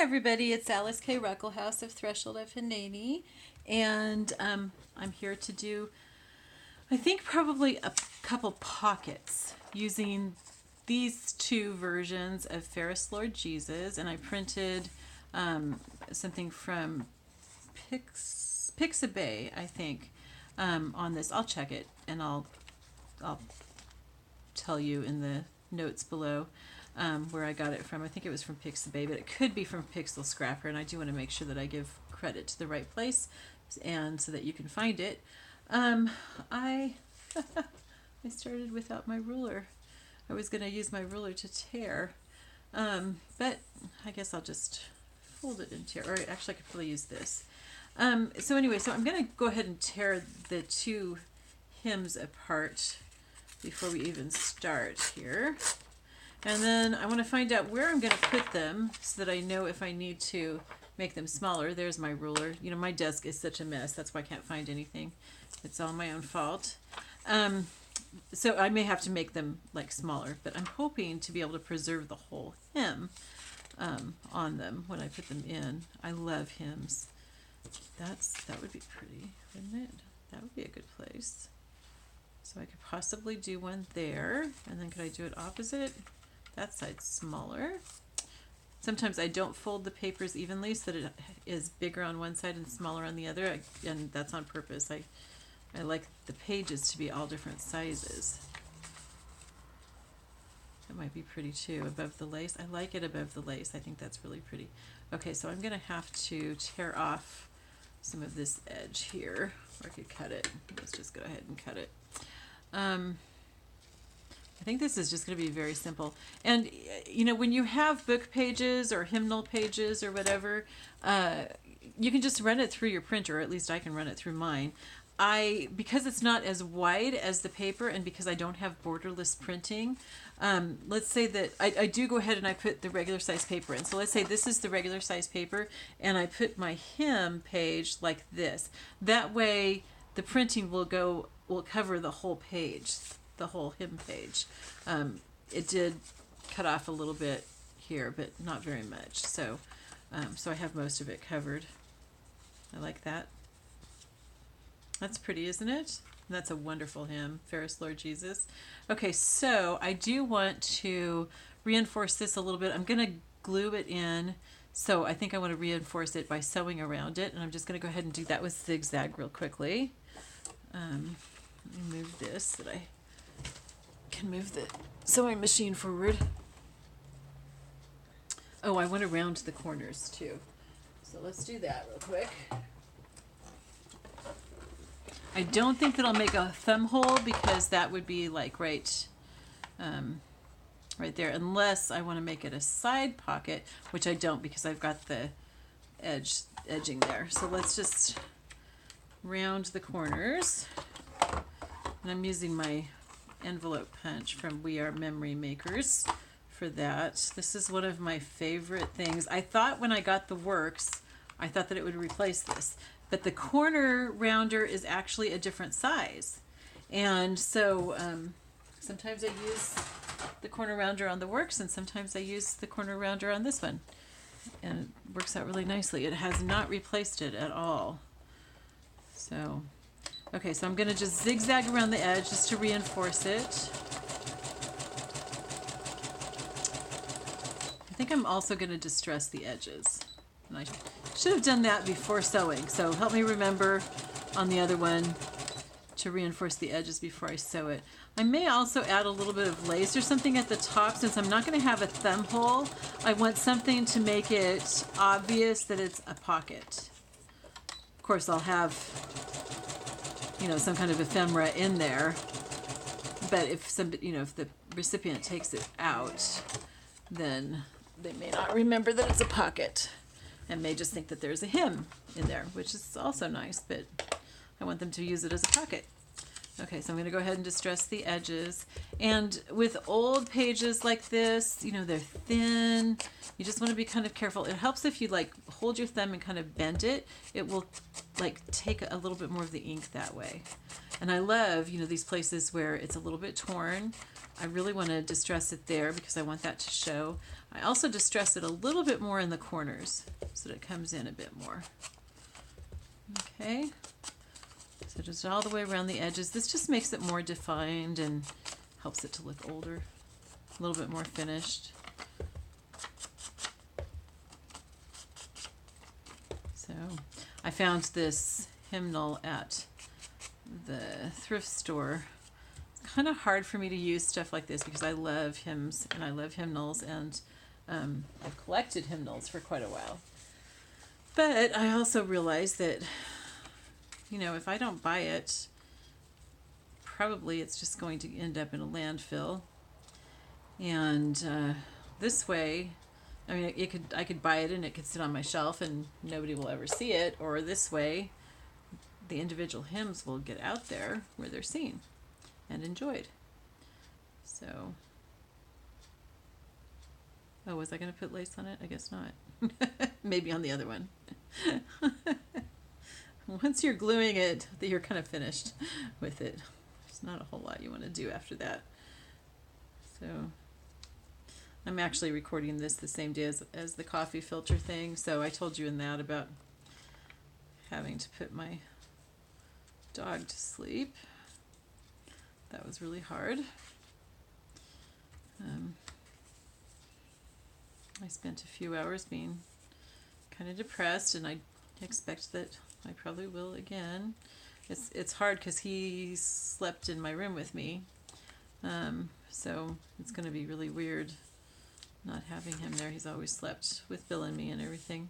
everybody, it's Alyce-Kay Ruckelshaus of Threshold of Hineni, and I'm here to do, I think, probably a couple pockets using these two versions of Ferris Lord Jesus, and I printed something from Pixabay, I think, on this. I'll check it, and I'll tell you in the notes below where I got it from. I think it was from Pixabay, but it could be from Pixel Scrapper, and I do want to make sure that I give credit to the right place and so that you can find it. I started without my ruler. I was going to use my ruler to tear, but I guess I'll just fold it and tear, or actually I could probably use this. So anyway, so I'm going to go ahead and tear the two hymns apart before we even start here. And then I want to find out where I'm going to put them so that I know if I need to make them smaller. There's my ruler. You know, my desk is such a mess. That's why I can't find anything. It's all my own fault. So I may have to make them like smaller, but I'm hoping to be able to preserve the whole hymn on them when I put them in. I love hymns. That would be pretty, wouldn't it? That would be a good place. So I could possibly do one there, and then could I do it opposite? That side's smaller. Sometimes I don't fold the papers evenly so that it is bigger on one side and smaller on the other, and that's on purpose. I like the pages to be all different sizes. That might be pretty too, above the lace. I like it above the lace. I think that's really pretty. Okay, so I'm going to have to tear off some of this edge here, or I could cut it. Let's just go ahead and cut it. I think this is just going to be very simple. And, you know, when you have book pages or hymnal pages or whatever, you can just run it through your printer, or at least I can run it through mine. Because it's not as wide as the paper, and because I don't have borderless printing, let's say that I do go ahead and I put the regular size paper in. So let's say this is the regular size paper, and I put my hymn page like this. That way the printing will cover the whole page, the whole hymn page. It did cut off a little bit here, but not very much. So I have most of it covered. I like that. That's pretty, isn't it? That's a wonderful hymn, Ferris Lord Jesus. Okay, so I do want to reinforce this a little bit. I'm going to glue it in. So I think I want to reinforce it by sewing around it. And I'm just going to go ahead and do that with zigzag real quickly. Let me move this so that I can move the sewing machine forward. Oh, I want to round the corners too. So let's do that real quick. I don't think that I'll make a thumb hole because that would be like right there, unless I want to make it a side pocket, which I don't because I've got the edging there. So let's just round the corners. And I'm using my envelope punch from We Are Memory Makers for that. This is one of my favorite things. I thought when I got the Works, I thought that it would replace this. But the corner rounder is actually a different size. And so sometimes I use the corner rounder on the Works, and sometimes I use the corner rounder on this one. And it works out really nicely. It has not replaced it at all. So, okay, so I'm going to just zigzag around the edge just to reinforce it. I think I'm also going to distress the edges. And I should have done that before sewing, so help me remember on the other one to reinforce the edges before I sew it. I may also add a little bit of lace or something at the top. Since I'm not going to have a thumb hole, I want something to make it obvious that it's a pocket. Of course, I'll have, you know, some kind of ephemera in there, but if if the recipient takes it out, then they may not remember that it's a pocket and may just think that there's a hymn in there, which is also nice, but I want them to use it as a pocket. Okay, so I'm going to go ahead and distress the edges. And with old pages like this, you know, they're thin. You just want to be kind of careful. It helps if you like hold your thumb and kind of bend it. It will like take a little bit more of the ink that way. And I love, you know, these places where it's a little bit torn. I really want to distress it there because I want that to show. I also distress it a little bit more in the corners so that it comes in a bit more. Okay. So just all the way around the edges. This just makes it more defined and helps it to look older, a little bit more finished. So I found this hymnal at the thrift store. It's kind of hard for me to use stuff like this because I love hymns and I love hymnals, and I've collected hymnals for quite a while. But I also realized that, you know, if I don't buy it, probably it's just going to end up in a landfill. And this way, I mean, I could buy it and it could sit on my shelf and nobody will ever see it. Or this way, the individual hymns will get out there where they're seen and enjoyed. So, oh, was I going to put lace on it? I guess not. Maybe on the other one. Once you're gluing it, you're kind of finished with it. There's not a whole lot you want to do after that. So I'm actually recording this the same day as the coffee filter thing. So I told you in that about having to put my dog to sleep. That was really hard. I spent a few hours being kind of depressed, and I expect that I probably will again. It's hard because he slept in my room with me, so it's going to be really weird not having him there. He's always slept with Bill and me and everything.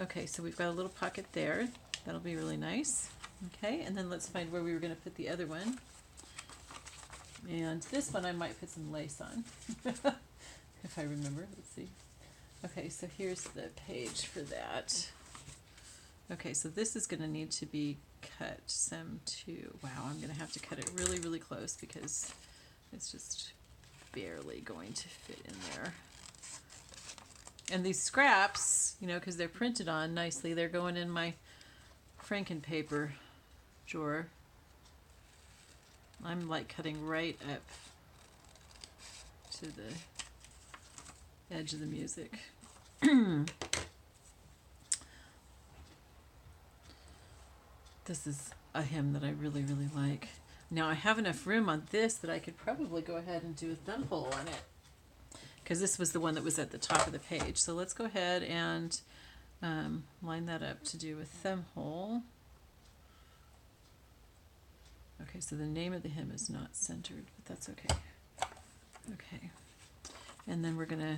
Okay, so we've got a little pocket there. That'll be really nice. Okay, and then let's find where we were going to put the other one. And this one I might put some lace on, if I remember. Let's see. Okay, so here's the page for that. Okay, so this is going to need to be cut some too. Wow, I'm going to have to cut it really, really close because it's just barely going to fit in there. And these scraps, you know, because they're printed on nicely, they're going in my Franken-paper drawer. I'm like cutting right up to the edge of the music. This is a hymn that I really, really like. Now I have enough room on this that I could probably go ahead and do a thumb hole on it, because this was the one that was at the top of the page. So let's go ahead and line that up to do a thumb hole. Okay, so the name of the hymn is not centered, but that's okay. Okay, and then we're gonna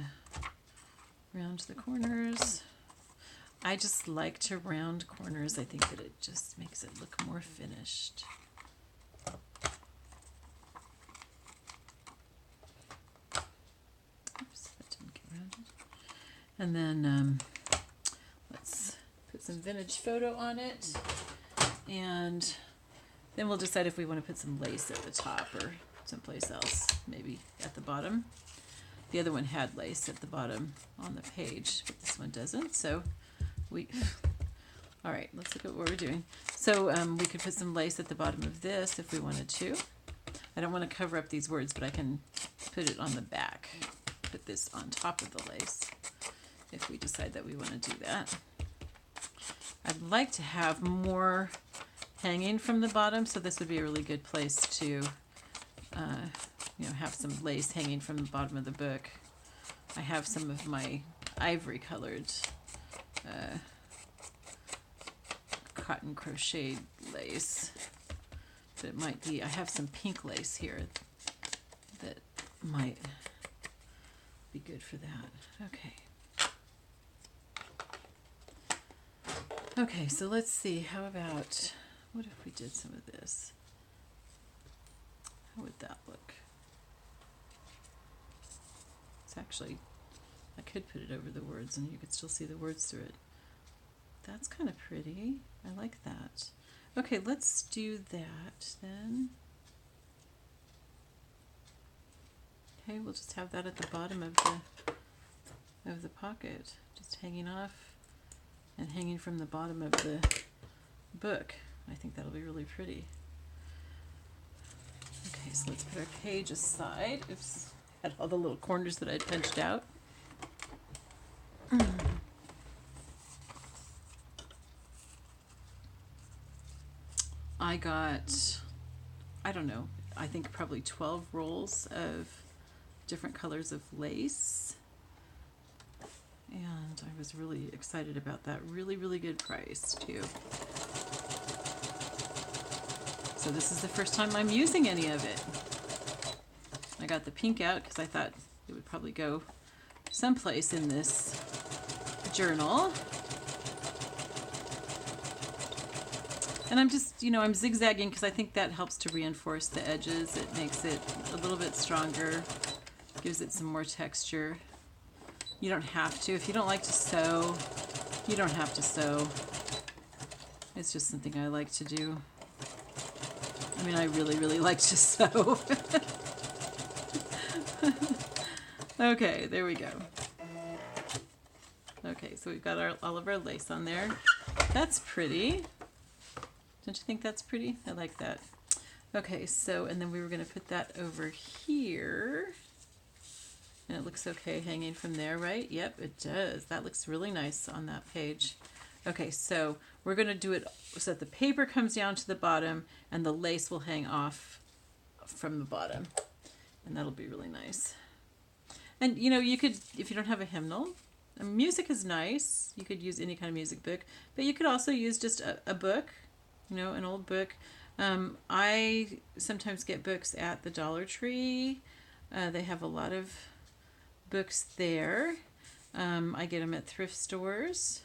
round the corners. I just like to round corners. I think that it just makes it look more finished. Oops, that didn't get rounded. And then let's put some vintage photo on it, and then we'll decide if we want to put some lace at the top or someplace else, maybe at the bottom. The other one had lace at the bottom on the page, but this one doesn't. So all right, let's look at what we're doing. So we could put some lace at the bottom of this if we wanted to. I don't want to cover up these words, but I can put it on the back. Put this on top of the lace if we decide that we want to do that. I'd like to have more hanging from the bottom, so this would be a really good place to have some lace hanging from the bottom of the book. I have some of my ivory colored cotton crocheted lace, but it might be, I have some pink lace here that might be good for that. Okay, so let's see, how about, what if we did some of this? How would that look? It's actually, I could put it over the words and you could still see the words through it. That's kind of pretty. I like that. Okay, let's do that then. Okay, we'll just have that at the bottom of the pocket, just hanging off and hanging from the bottom of the book. I think that'll be really pretty. Okay, so let's put our page aside. Oops, had all the little corners that I'd punched out. I got, I don't know, I think probably 12 rolls of different colors of lace. And I was really excited about that. Really, really good price too. So this is the first time I'm using any of it. I got the pink out because I thought it would probably go someplace in this journal. And I'm just, I'm zigzagging because I think that helps to reinforce the edges. It makes it a little bit stronger, gives it some more texture. You don't have to. If you don't like to sew, you don't have to sew. It's just something I like to do. I mean, I really, really like to sew. Okay, there we go. Okay, so we've got all of our lace on there. That's pretty. Don't you think that's pretty? I like that. Okay, so, and then we were going to put that over here. And it looks okay hanging from there, right? Yep, it does. That looks really nice on that page. Okay, so we're going to do it so that the paper comes down to the bottom and the lace will hang off from the bottom. And that'll be really nice. And, you could, if you don't have a hymnal, music is nice. You could use any kind of music book, but you could also use just a book, an old book. I sometimes get books at the Dollar Tree. They have a lot of books there. I get them at thrift stores.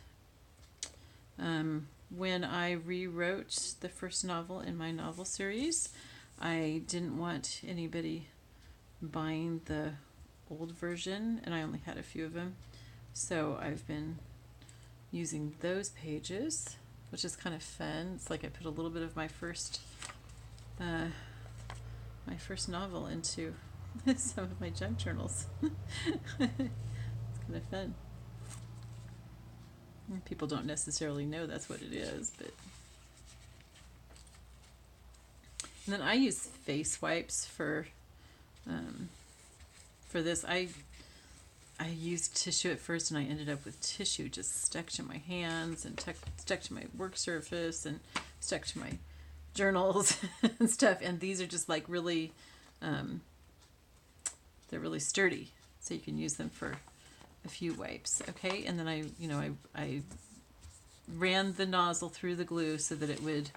When I rewrote the first novel in my novel series, I didn't want anybody buying the old version, and I only had a few of them. So I've been using those pages, which is kind of fun. It's like I put a little bit of my first novel into some of my junk journals. It's kind of fun. People don't necessarily know that's what it is, but. And then I use face wipes for this. I used tissue at first, and I ended up with tissue just stuck to my hands and stuck to my work surface and stuck to my journals and stuff. And these are just like really, they're really sturdy, so you can use them for a few wipes. Okay, and then I ran the nozzle through the glue so that it would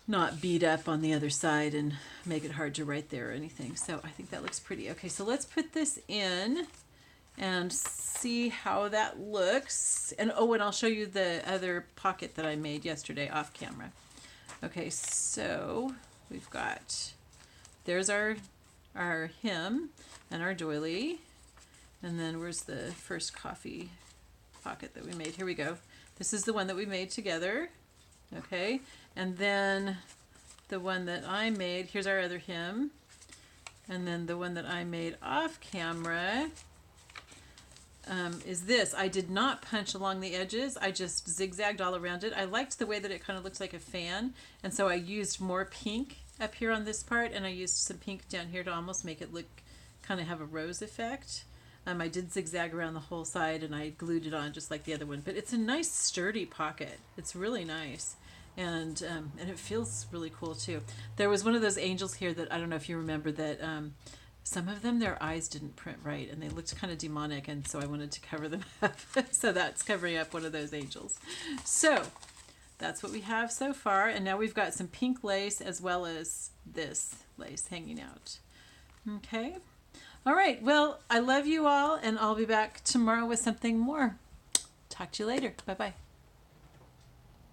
not bead up on the other side and make it hard to write there or anything. So I think that looks pretty. Okay, so let's put this in and see how that looks. And and I'll show you the other pocket that I made yesterday off camera. Okay, so we've got, there's our hymn and our doily. And then where's the first coffee pocket that we made? Here we go. This is the one that we made together. Okay, and then the one that I made, here's our other hymn. And then the one that I made off camera is this. I did not punch along the edges. I just zigzagged all around it. I liked the way that it kind of looks like a fan. And so I used more pink up here on this part, and I used some pink down here to almost make it look, kind of have a rose effect. I did zigzag around the whole side, and I glued it on just like the other one. But it's a nice sturdy pocket. It's really nice. And it feels really cool too. There was one of those angels here that I don't know if you remember that some of them, their eyes didn't print right and they looked kind of demonic, and so I wanted to cover them up. So that's covering up one of those angels. So that's what we have so far, and now we've got some pink lace as well as this lace hanging out. Okay. All right. Well, I love you all, and I'll be back tomorrow with something more. Talk to you later. Bye-bye.